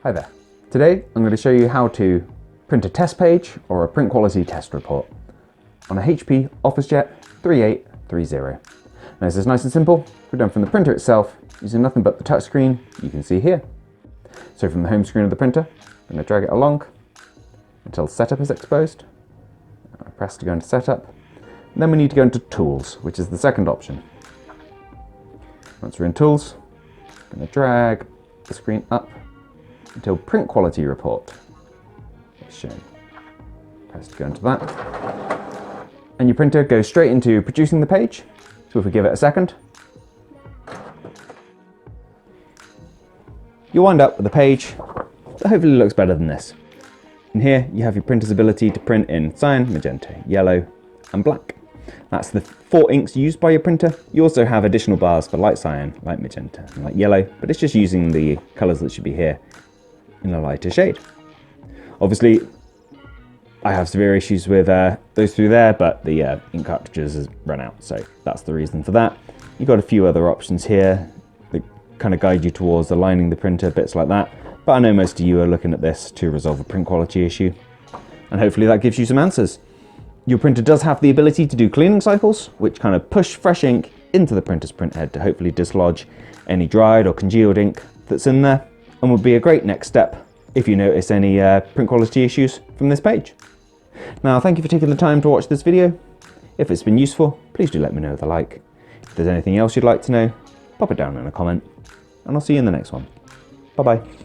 Hi there. Today I'm going to show you how to print a test page or a print quality test report on a HP Officejet 3830. Now this is nice and simple. We're done from the printer itself using nothing but the touchscreen you can see here. So from the home screen of the printer, I'm going to drag it along until setup is exposed. I press to go into setup. And then we need to go into tools, which is the second option. Once we're in tools, I'm going to drag the screen up until print quality report is shown. Press to go into that. And your printer goes straight into producing the page. So if we give it a second, you'll wind up with a page that hopefully looks better than this. And here you have your printer's ability to print in cyan, magenta, yellow and black. That's the 4 inks used by your printer. You also have additional bars for light cyan, light magenta and light yellow, but it's just using the colours that should be here in a lighter shade. Obviously, I have severe issues with those through there, but the ink cartridges has run out, so that's the reason for that. You've got a few other options here that kind of guide you towards aligning the printer, bits like that. But I know most of you are looking at this to resolve a print quality issue, and hopefully that gives you some answers. Your printer does have the ability to do cleaning cycles, which kind of push fresh ink into the printer's print head to hopefully dislodge any dried or congealed ink that's in there, and would be a great next step if you notice any print quality issues from this page. Now, thank you for taking the time to watch this video. If it's been useful, please do let me know with a like. If there's anything else you'd like to know, pop it down in a comment, and I'll see you in the next one. Bye bye.